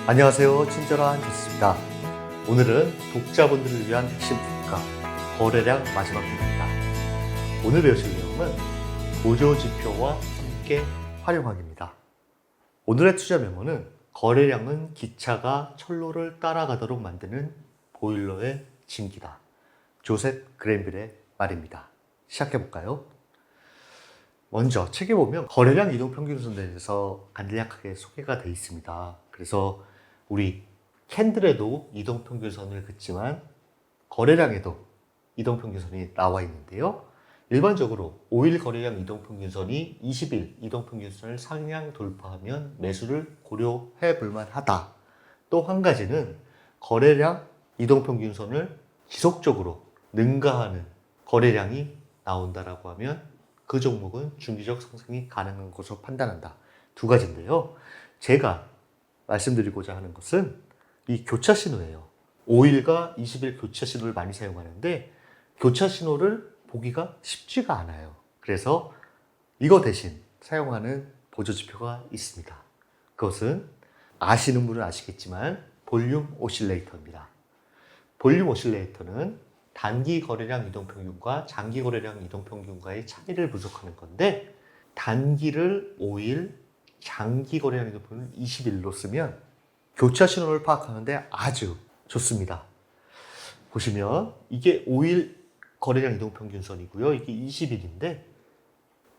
안녕하세요. 친절한 조스입니다. 오늘은 독자분들을 위한 핵심 특가 거래량 마지막 편입니다. 오늘 배우실 내용은 보조지표와 함께 활용하기입니다. 오늘의 투자 메모는 거래량은 기차가 철로를 따라가도록 만드는 보일러의 진기다. 조셉 그랜빌의 말입니다. 시작해볼까요? 먼저 책에 보면 거래량 이동평균선에 대해서 간략하게 소개가 되어 있습니다. 그래서 우리 캔들에도 이동평균선을 긋지만 거래량에도 이동평균선이 나와 있는데요. 일반적으로 5일 거래량 이동평균선이 20일 이동평균선을 상향 돌파하면 매수를 고려해 볼 만하다. 또 한 가지는 거래량 이동평균선을 지속적으로 능가하는 거래량이 나온다라고 하면 그 종목은 중기적 상승이 가능한 것으로 판단한다. 두 가지인데요. 제가 말씀드리고자 하는 것은 이 교차 신호예요. 5일과 20일 교차 신호를 많이 사용하는데 교차 신호를 보기가 쉽지가 않아요. 그래서 이거 대신 사용하는 보조지표가 있습니다. 그것은 아시는 분은 아시겠지만 볼륨 오실레이터입니다. 볼륨 오실레이터는 단기 거래량 이동평균과 장기 거래량 이동평균과의 차이를 분석하는 건데 단기를 5일, 장기 거래량 이동평균을 20일로 쓰면 교차 신호를 파악하는데 아주 좋습니다. 보시면 이게 5일 거래량 이동평균선이고요. 이게 20일인데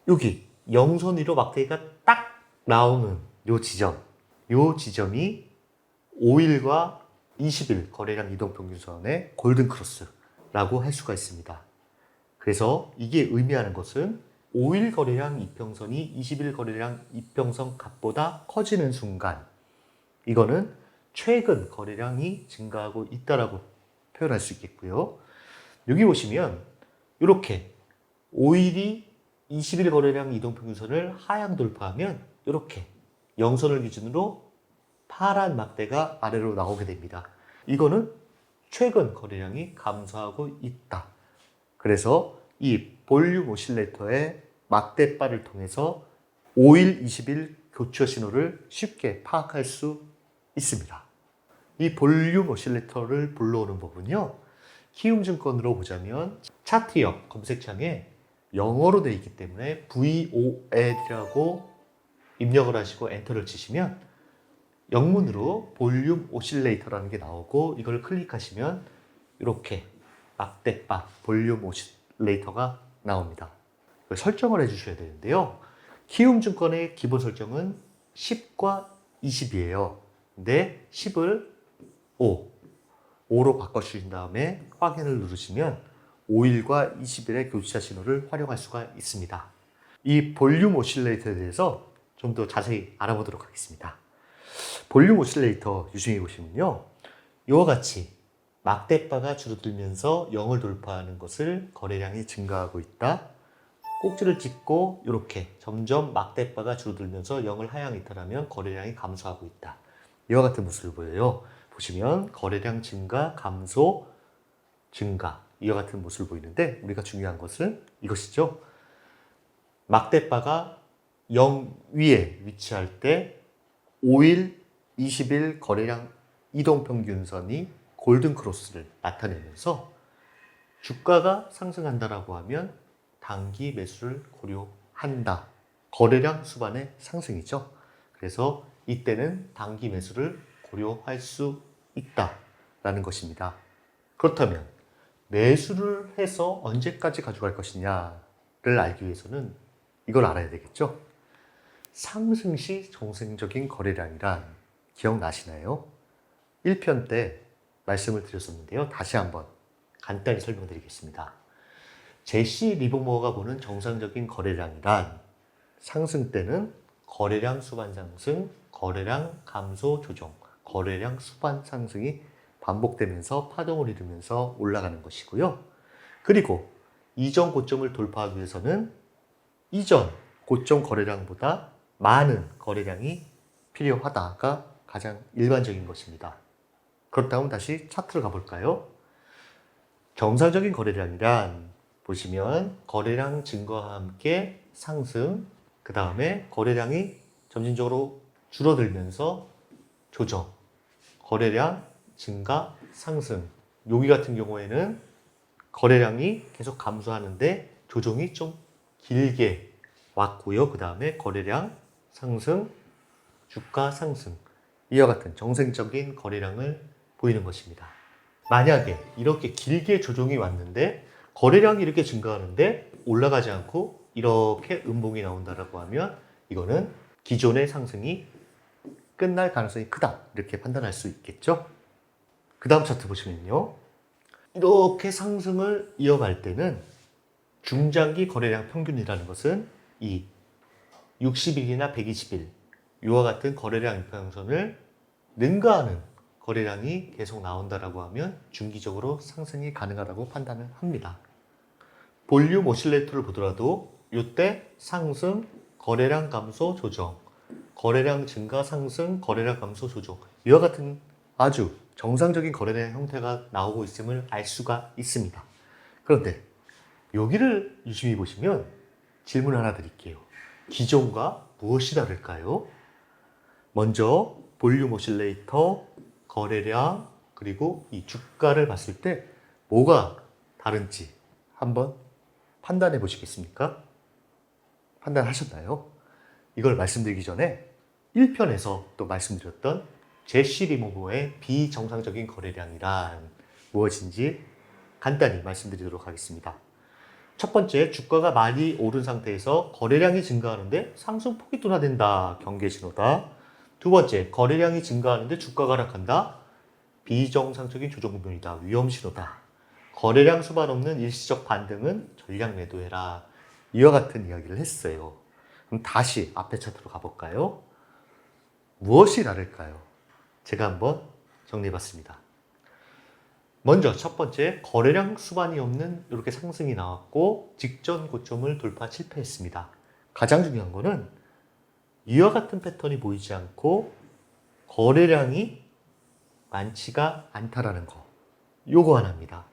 여기 영선 위로 막대기가 딱 나오는 요 지점이 5일과 20일 거래량 이동평균선의 골든크로스라고 할 수가 있습니다. 그래서 이게 의미하는 것은 5일 거래량 이평선이 20일 거래량 이평선 값보다 커지는 순간 이거는 최근 거래량이 증가하고 있다라고 표현할 수 있겠고요. 여기 보시면 이렇게 5일이 20일 거래량 이동평균선을 하향 돌파하면 이렇게 영선을 기준으로 파란 막대가 아래로 나오게 됩니다. 이거는 최근 거래량이 감소하고 있다. 그래서 이 볼륨 오실레이터의 막대바를 통해서 5일, 20일 교차 신호를 쉽게 파악할 수 있습니다. 이 볼륨 오실레이터를 불러오는 법은요. 키움증권으로 보자면 차트형 검색창에 영어로 되어 있기 때문에 VOL이라고 입력을 하시고 엔터를 치시면 영문으로 볼륨 오실레이터라는 게 나오고 이걸 클릭하시면 이렇게 막대바 볼륨 오실레이터가 나옵니다. 설정을 해주셔야 되는데요. 키움증권의 기본 설정은 10과 20이에요. 근데 10을 5로 바꿔주신 다음에 확인을 누르시면 5일과 20일의 교차 신호를 활용할 수가 있습니다. 이 볼륨 오실레이터에 대해서 좀 더 자세히 알아보도록 하겠습니다. 볼륨 오실레이터 유심히 보시면요. 이와 같이 막대바가 줄어들면서 0을 돌파하는 것을 거래량이 증가하고 있다. 꼭지를 찍고 이렇게 점점 막대바가 줄어들면서 0을 하향 이탈하면 거래량이 감소하고 있다. 이와 같은 모습을 보여요. 보시면 거래량 증가, 감소, 증가 이와 같은 모습을 보이는데 우리가 중요한 것은 이것이죠. 막대바가 0 위에 위치할 때 5일, 20일 거래량 이동평균선이 골든크로스를 나타내면서 주가가 상승한다라고 하면 단기 매수를 고려한다. 거래량 수반의 상승이죠. 그래서 이때는 단기 매수를 고려할 수 있다라는 것입니다. 그렇다면 매수를 해서 언제까지 가져갈 것이냐를 알기 위해서는 이걸 알아야 되겠죠. 상승시 정상적인 거래량이란 기억나시나요? 1편 때 말씀을 드렸었는데요. 다시 한번 간단히 설명드리겠습니다. 제시 리버모어가 보는 정상적인 거래량이란 상승 때는 거래량 수반 상승, 거래량 감소 조정, 거래량 수반 상승이 반복되면서 파동을 이루면서 올라가는 것이고요. 그리고 이전 고점을 돌파하기 위해서는 이전 고점 거래량보다 많은 거래량이 필요하다가 가장 일반적인 것입니다. 그렇다면 다시 차트를 가볼까요? 정상적인 거래량이란 보시면 거래량 증가와 함께 상승, 그 다음에 거래량이 점진적으로 줄어들면서 조정, 거래량 증가 상승. 여기 같은 경우에는 거래량이 계속 감소하는데 조정이 좀 길게 왔고요. 그 다음에 거래량 상승, 주가 상승. 이와 같은 정상적인 거래량을 보이는 것입니다. 만약에 이렇게 길게 조정이 왔는데 거래량이 이렇게 증가하는데 올라가지 않고 이렇게 음봉이 나온다라고 하면 이거는 기존의 상승이 끝날 가능성이 크다, 이렇게 판단할 수 있겠죠. 그 다음 차트 보시면요, 이렇게 상승을 이어갈 때는 중장기 거래량 평균이라는 것은 이 60일이나 120일 이와 같은 거래량 이평선을 능가하는 거래량이 계속 나온다라고 하면 중기적으로 상승이 가능하다고 판단을 합니다. 볼륨 오실레이터를 보더라도 이때 상승, 거래량 감소, 조정, 거래량 증가, 상승, 거래량 감소, 조정, 이와 같은 아주 정상적인 거래량 형태가 나오고 있음을 알 수가 있습니다. 그런데 여기를 유심히 보시면 질문 하나 드릴게요. 기존과 무엇이 다를까요? 먼저 볼륨 오실레이터, 거래량, 그리고 이 주가를 봤을 때 뭐가 다른지 한번 판단해 보시겠습니까? 판단하셨나요? 이걸 말씀드리기 전에 1편에서 또 말씀드렸던 제시 리모버의 비정상적인 거래량이란 무엇인지 간단히 말씀드리도록 하겠습니다. 첫 번째, 주가가 많이 오른 상태에서 거래량이 증가하는데 상승폭이 둔화된다. 경계 신호다. 두 번째, 거래량이 증가하는데 주가가 하락한다. 비정상적인 조정 국면이다. 위험 신호다. 거래량 수반 없는 일시적 반등은 전략 매도해라. 이와 같은 이야기를 했어요. 그럼 다시 앞에 차트로 가볼까요? 무엇이 다를까요? 제가 한번 정리해봤습니다. 먼저 첫 번째, 거래량 수반이 없는 이렇게 상승이 나왔고 직전 고점을 돌파 실패했습니다. 가장 중요한 거는 이와 같은 패턴이 보이지 않고 거래량이 많지가 않다라는 거. 요거 하나입니다.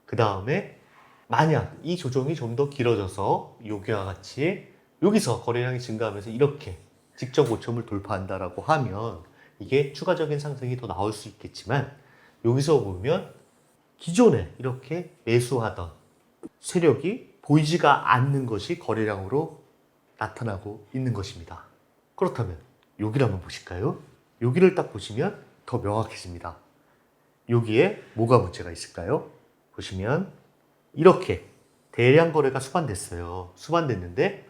그 다음에 만약 이 조정이 좀 더 길어져서 여기와 같이 여기서 거래량이 증가하면서 이렇게 직전 고점을 돌파한다라고 하면 이게 추가적인 상승이 더 나올 수 있겠지만 여기서 보면 기존에 이렇게 매수하던 세력이 보이지가 않는 것이 거래량으로 나타나고 있는 것입니다. 그렇다면 여기를 한번 보실까요? 여기를 딱 보시면 더 명확해집니다. 여기에 뭐가 문제가 있을까요? 보시면 이렇게 대량 거래가 수반됐어요. 수반됐는데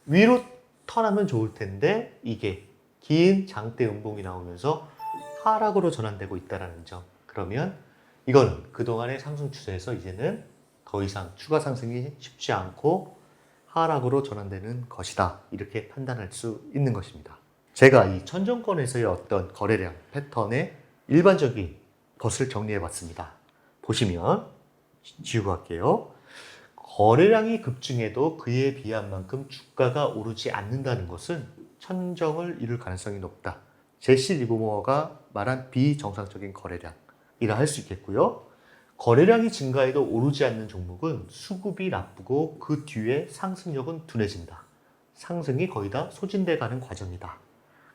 위로 턴하면 좋을 텐데 이게 긴 장대 음봉이 나오면서 하락으로 전환되고 있다는 점. 그러면 이거는 그동안의 상승 추세에서 이제는 더 이상 추가 상승이 쉽지 않고 하락으로 전환되는 것이다. 이렇게 판단할 수 있는 것입니다. 제가 이 천정권에서의 어떤 거래량 패턴의 일반적인 것을 정리해 봤습니다. 보시면 지우고 갈게요. 거래량이 급증해도 그에 비한 만큼 주가가 오르지 않는다는 것은 천정을 이룰 가능성이 높다. 제시 리버모어가 말한 비정상적인 거래량이라 할 수 있겠고요. 거래량이 증가해도 오르지 않는 종목은 수급이 나쁘고 그 뒤에 상승력은 둔해진다. 상승이 거의 다 소진돼 가는 과정이다.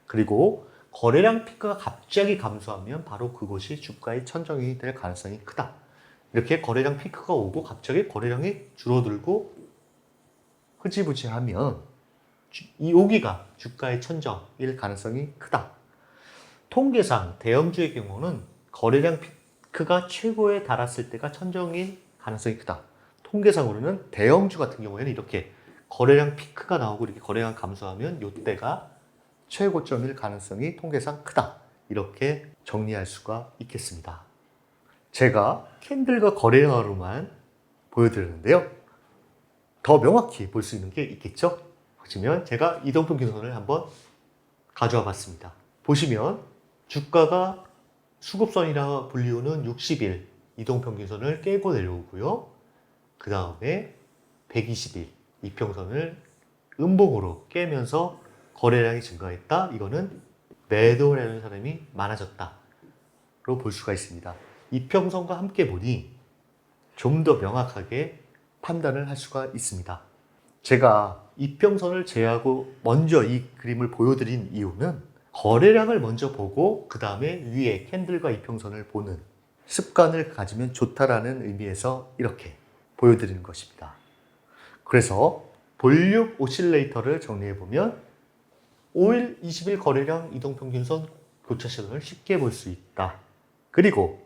그리고 거래량 피크가 갑자기 감소하면 바로 그것이 주가의 천정이 될 가능성이 크다. 이렇게 거래량 피크가 오고 갑자기 거래량이 줄어들고 흐지부지하면 여기가 주가의 천정일 가능성이 크다. 통계상 대형주의 경우는 거래량 피크가 최고에 달했을 때가 천정일 가능성이 크다. 통계상으로는 대형주 같은 경우에는 이렇게 거래량 피크가 나오고 이렇게 거래량 감소하면 이때가 최고점일 가능성이 통계상 크다. 이렇게 정리할 수가 있겠습니다. 제가 캔들과 거래량으로만 보여드렸는데요. 더 명확히 볼 수 있는 게 있겠죠? 보시면 제가 이동평균선을 한번 가져와 봤습니다. 보시면 주가가 수급선이라 불리우는 60일 이동평균선을 깨고 내려오고요. 그 다음에 120일 이평선을 음봉으로 깨면서 거래량이 증가했다. 이거는 매도를 하는 사람이 많아졌다로 볼 수가 있습니다. 이평선과 함께 보니 좀 더 명확하게 판단을 할 수가 있습니다. 제가 이평선을 제외하고 먼저 이 그림을 보여드린 이유는 거래량을 먼저 보고 그 다음에 위에 캔들과 이평선을 보는 습관을 가지면 좋다라는 의미에서 이렇게 보여드리는 것입니다. 그래서 볼륨 오실레이터를 정리해보면 5일, 20일 거래량 이동평균선 교차 시간을 쉽게 볼 수 있다. 그리고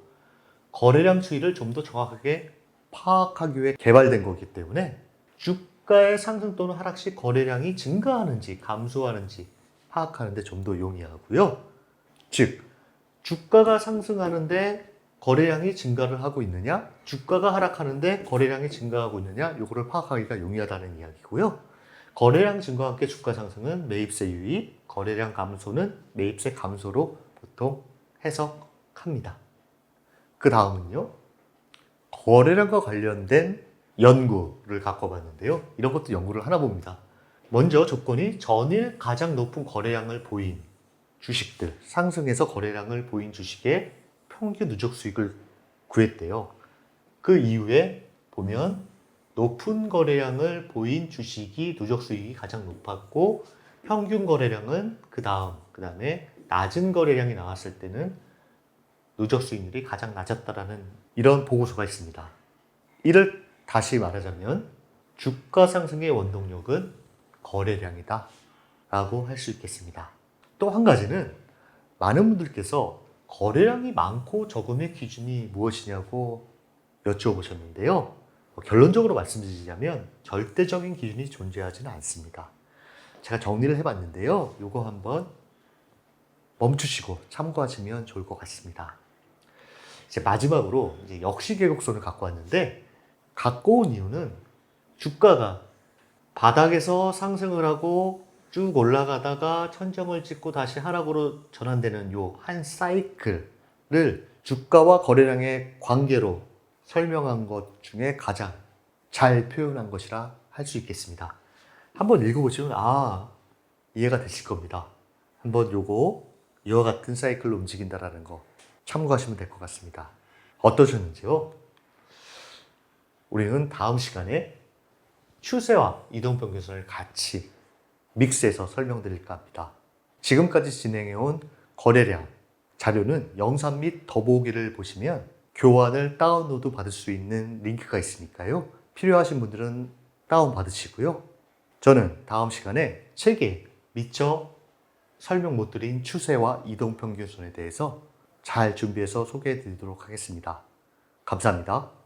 거래량 추이를 좀 더 정확하게 파악하기 위해 개발된 거기 때문에 주가의 상승 또는 하락 시 거래량이 증가하는지 감소하는지 파악하는 데 좀 더 용이하고요. 즉, 주가가 상승하는데 거래량이 증가를 하고 있느냐, 주가가 하락하는데 거래량이 증가하고 있느냐, 이거를 파악하기가 용이하다는 이야기고요. 거래량 증가와 함께 주가 상승은 매입세 유입, 거래량 감소는 매입세 감소로 보통 해석합니다. 그 다음은요, 거래량과 관련된 연구를 갖고 봤는데요. 이런 것도 연구를 하나 봅니다. 먼저 조건이 전일 가장 높은 거래량을 보인 주식들, 상승해서 거래량을 보인 주식의 평균 누적 수익을 구했대요. 그 이후에 보면 높은 거래량을 보인 주식이 누적 수익이 가장 높았고 평균 거래량은 그 다음에 낮은 거래량이 나왔을 때는 누적 수익률이 가장 낮았다라는 이런 보고서가 있습니다. 이를 다시 말하자면 주가 상승의 원동력은 거래량이다 라고 할 수 있겠습니다. 또 한 가지는 많은 분들께서 거래량이 많고 적음의 기준이 무엇이냐고 여쭤보셨는데요. 결론적으로 말씀드리자면 절대적인 기준이 존재하지는 않습니다. 제가 정리를 해봤는데요. 이거 한번 멈추시고 참고하시면 좋을 것 같습니다. 이제 마지막으로 이제 역시계곡선을 갖고 왔는데 갖고 온 이유는 주가가 바닥에서 상승을 하고 쭉 올라가다가 천정을 찍고 다시 하락으로 전환되는 요 한 사이클을 주가와 거래량의 관계로 설명한 것 중에 가장 잘 표현한 것이라 할 수 있겠습니다. 한번 읽어보시면 이해가 되실 겁니다. 한번 요거 이와 같은 사이클로 움직인다라는 거 참고하시면 될 것 같습니다. 어떠셨는지요? 우리는 다음 시간에 추세와 이동평균선을 같이 믹스해서 설명드릴까 합니다. 지금까지 진행해온 거래량 자료는 영상 및 더보기를 보시면 교환을 다운로드 받을 수 있는 링크가 있으니까요. 필요하신 분들은 다운 받으시고요. 저는 다음 시간에 책에 미처 설명 못 드린 추세와 이동평균선에 대해서 잘 준비해서 소개해 드리도록 하겠습니다. 감사합니다.